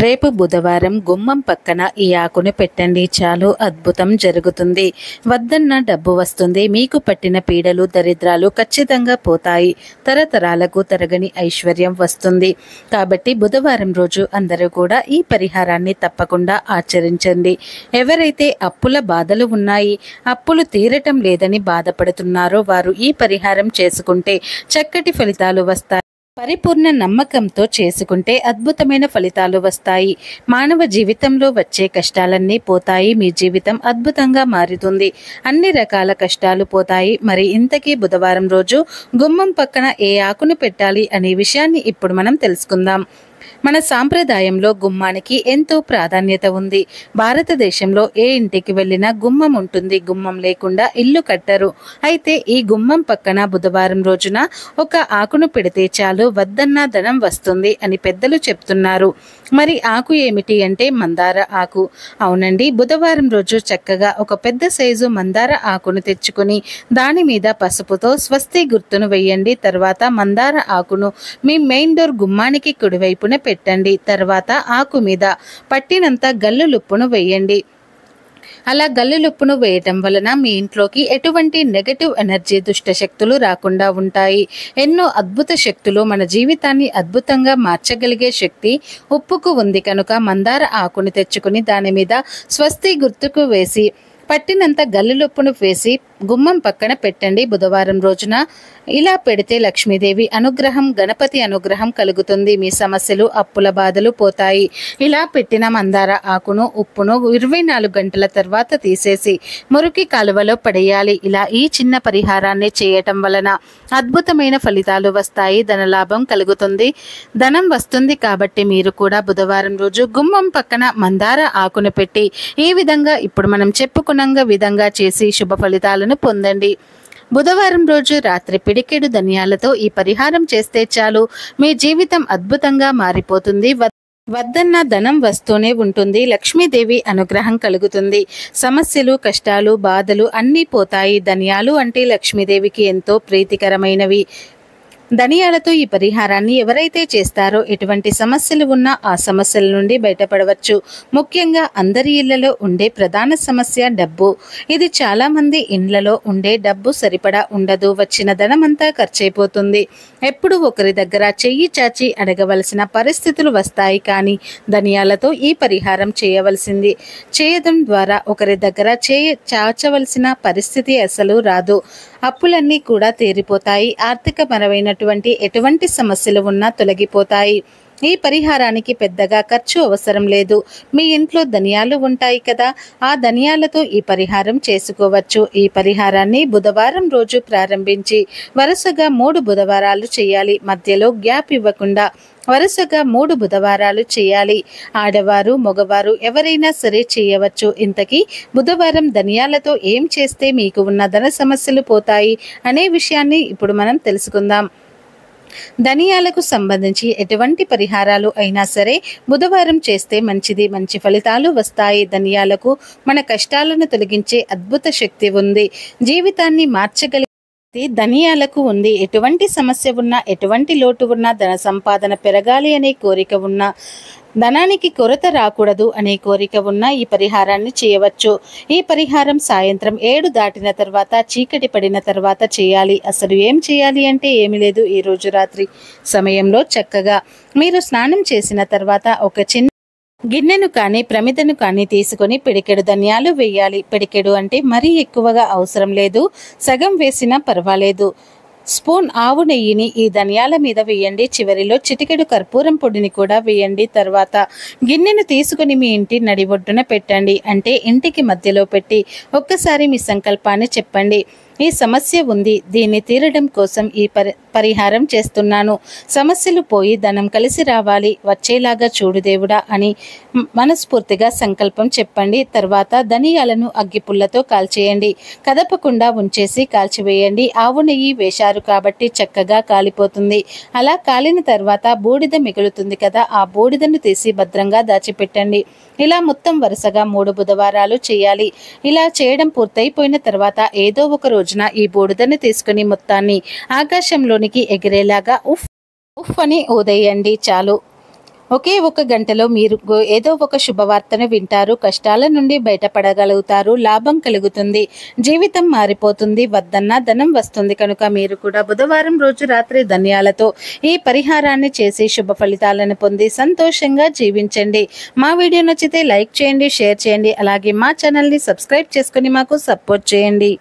రేపు బుధవారం గుమ్మం పక్కన ఈ ఆకును పెట్టండి, చాలు అద్భుతం జరుగుతుంది. వద్దన్న డబ్బు వస్తుంది. మీకు పట్టిన పీడలు దరిద్రాలు ఖచ్చితంగా పోతాయి. తరతరాలకు తరగని ఐశ్వర్యం వస్తుంది. కాబట్టి బుధవారం రోజు అందరూ కూడా ఈ పరిహారాన్ని తప్పకుండా ఆచరించండి. ఎవరైతే అప్పుల బాధలు ఉన్నాయి, అప్పులు తీరటం లేదని బాధపడుతున్నారో వారు ఈ పరిహారం చేసుకుంటే చక్కటి ఫలితాలు వస్తాయి. పరిపూర్ణ నమ్మకంతో చేసుకుంటే అద్భుతమైన ఫలితాలు వస్తాయి. మానవ జీవితంలో వచ్చే కష్టాలన్నీ పోతాయి. మీ జీవితం అద్భుతంగా మారుతుంది. అన్ని రకాల కష్టాలు పోతాయి. మరి ఇంతకీ బుధవారం రోజు గుమ్మం పక్కన ఏ ఆకును పెట్టాలి అనే విషయాన్ని ఇప్పుడు మనం తెలుసుకుందాం. మన సాంప్రదాయంలో గుమ్మానికి ఎంతో ప్రాధాన్యత ఉంది. భారతదేశంలో ఏ ఇంటికి వెళ్ళినా గుమ్మం ఉంటుంది. గుమ్మం లేకుండా ఇల్లు కట్టరు. అయితే ఈ గుమ్మం పక్కన బుధవారం రోజున ఒక ఆకును పెడితే చాలు, వద్దన్న ధనం వస్తుంది అని పెద్దలు చెప్తున్నారు. మరి ఆకు ఏమిటి అంటే మందార ఆకు. అవునండి, బుధవారం రోజు చక్కగా ఒక పెద్ద సైజు మందార ఆకును తెచ్చుకొని దాని మీద పసుపుతో స్వస్తి గుర్తును వేయండి. తర్వాత మందార ఆకును మీ మెయిన్ డోర్ గుమ్మానికి కుడివైపున పెట్టండి. తర్వాత ఆకు మీద పట్టినంత గల్లులుప్పును వేయండి. అలా గల్లులుప్పును వేయటం వలన మీ ఇంట్లోకి ఎటువంటి నెగటివ్ ఎనర్జీ, దుష్ట శక్తులు రాకుండా ఉంటాయి. ఎన్నో అద్భుత శక్తులు, మన జీవితాన్ని అద్భుతంగా మార్చగలిగే శక్తి ఉప్పుకు ఉంది కనుక మందార ఆకుని తెచ్చుకుని దాని మీద స్వస్తి గుర్తుకు వేసి పట్టినంత గల్లులుప్పును వేసి గుమ్మం పక్కన పెట్టండి బుధవారం రోజున. ఇలా పెడితే లక్ష్మీదేవి అనుగ్రహం, గణపతి అనుగ్రహం కలుగుతుంది. మీ సమస్యలు, అప్పుల బాధలు పోతాయి. ఇలా పెట్టిన మందార ఆకును, ఉప్పును 24 గంటల తర్వాత తీసేసి మురికి కాలువలో పడేయాలి. ఇలా ఈ చిన్న పరిహారాన్ని చేయటం వలన అద్భుతమైన ఫలితాలు వస్తాయి. ధనలాభం కలుగుతుంది. ధనం వస్తుంది. కాబట్టి మీరు కూడా బుధవారం రోజు గుమ్మం పక్కన మందార ఆకును పెట్టి ఈ విధంగా ఇప్పుడు మనం చెప్పుకున్న విధంగా చేసి శుభ ఫలితాలను పొందండి. బుధవారం రోజు రాత్రి పిడికెడు ధనియాలతో ఈ పరిహారం చేస్తే చాలు, మీ జీవితం అద్భుతంగా మారిపోతుంది. వద్దన్న ధనం వస్తూనే ఉంటుంది. లక్ష్మీదేవి అనుగ్రహం కలుగుతుంది. సమస్యలు, కష్టాలు, బాధలు అన్నీ పోతాయి. ధనియాలు అంటే లక్ష్మీదేవికి ఎంతో ప్రీతికరమైనవి. ధనియాలతో ఈ పరిహారాన్ని ఎవరైతే చేస్తారో ఎటువంటి సమస్యలు ఉన్నా ఆ సమస్యల నుండి బయటపడవచ్చు. ముఖ్యంగా అందరి ఇళ్లలో ఉండే ప్రధాన సమస్య డబ్బు. ఇది చాలా మంది ఇండ్లలో ఉండే డబ్బు సరిపడా ఉండదు. వచ్చిన ధనమంతా ఖర్చయిపోతుంది. ఎప్పుడు ఒకరి దగ్గర చెయ్యి చాచి అడగవలసిన పరిస్థితులు వస్తాయి. కానీ ధనియాలతో ఈ పరిహారం చేయడం ద్వారా ఒకరి దగ్గర చాచవలసిన పరిస్థితి అసలు రాదు. అప్పులన్నీ కూడా తీరిపోతాయి. ఆర్థికపరమైనటువంటి ఎటువంటి సమస్యలు ఉన్నా తొలగిపోతాయి. ఈ పరిహారానికి పెద్దగా ఖర్చు అవసరం లేదు. మీ ఇంట్లో ధనియాలు ఉంటాయి కదా, ఆ ధనియాలతో ఈ పరిహారం చేసుకోవచ్చు. ఈ పరిహారాన్ని బుధవారం రోజు ప్రారంభించి వరుసగా 3 బుధవారాలు చేయాలి. మధ్యలో గ్యాప్ ఇవ్వకుండా వరుసగా 3 బుధవారాలు చేయాలి. ఆడవారు, మగవారు ఎవరైనా సరే చేయవచ్చు. ఇంతకీ బుధవారం ధనియాలతో ఏం చేస్తే మీకు ఉన్న ధన సమస్యలు పోతాయి అనే విషయాన్ని ఇప్పుడు మనం తెలుసుకుందాం. ధనియాలకు సంబంధించి ఎటువంటి పరిహారాలు అయినా సరే బుధవారం చేస్తే మంచిది, మంచి ఫలితాలు వస్తాయి. ధనియాలకు మన కష్టాలను తొలగించే అద్భుత శక్తి ఉంది. జీవితాన్ని మార్చగలిగే ధనియాలకు ఉంది. ఎటువంటి సమస్య ఉన్నా, ఎటువంటి లోటు ఉన్నా, ధన సంపాదన పెరగాలి అనే కోరిక ఉన్నా, ధనానికి కొరత రాకూడదు అనే కోరిక ఉన్న ఈ పరిహారాన్ని చేయవచ్చు. ఈ పరిహారం సాయంత్రం 7 దాటిన తర్వాత, చీకటి పడిన తర్వాత చేయాలి. అసలు ఏం చేయాలి అంటే ఏమీ లేదు. ఈ రోజు రాత్రి సమయంలో చక్కగా మీరు స్నానం చేసిన తర్వాత ఒక చిన్న గిన్నెను కానీ ప్రమిదను కానీ తీసుకొని పిడికెడు ధనియాలు వేయాలి. పిడికెడు అంటే మరీ ఎక్కువగా అవసరం లేదు, సగం వేసినా పర్వాలేదు. స్పూన్ ఆవు నెయ్యిని ఈ ధనియాల మీద వేయండి. చివరిలో చిటికెడు కర్పూరం పొడిని కూడా వేయండి. తర్వాత గిన్నెను తీసుకుని మీ ఇంటి నడి ఒడ్డున పెట్టండి. అంటే ఇంటికి మధ్యలో పెట్టి ఒక్కసారి మీ సంకల్పాన్ని చెప్పండి. ఈ సమస్య ఉంది, దీన్ని తీరడం కోసం ఈ పరిహారం చేస్తున్నాను. సమస్యలు పోయి ధనం కలిసి రావాలి, వచ్చేలాగా చూడు దేవుడా అని మనస్ఫూర్తిగా సంకల్పం చెప్పండి. తర్వాత ధనియాలను అగ్గిపుల్లతో కాల్చేయండి. కదపకుండా ఉంచేసి కాల్చివేయండి. ఆవు నెయ్యి వేశారు కాబట్టి చక్కగా కాలిపోతుంది. అలా కాలిన తర్వాత బూడిద మిగులుతుంది కదా, ఆ బూడిదను తీసి భద్రంగా దాచిపెట్టండి. ఇలా మొత్తం వరుసగా 3 బుధవారాలు చేయాలి. ఇలా చేయడం పూర్తయిపోయిన తర్వాత ఏదో ఒక రోజున ఈ బూడిదను తీసుకుని మొత్తాన్ని ఆకాశంలోనికి ఎగిరేలాగా ఉఫ్ ఉఫ్ అని ఊదేయండి. చాలు. ఒకే ఒక గంటలో మీరు ఏదో ఒక శుభవార్తను వింటారు. కష్టాల నుండి బయటపడగలుగుతారు. లాభం కలుగుతుంది. జీవితం మారిపోతుంది. వద్దన్న ధనం వస్తుంది. కనుక మీరు కూడా బుధవారం రోజు రాత్రి ధన్యాలతో ఈ పరిహారాన్ని చేసి శుభ ఫలితాలను పొంది సంతోషంగా జీవించండి. మా వీడియో నచ్చితే లైక్ చేయండి, షేర్ చేయండి. అలాగే మా ఛానల్ని సబ్స్క్రైబ్ చేసుకుని మాకు సపోర్ట్ చేయండి.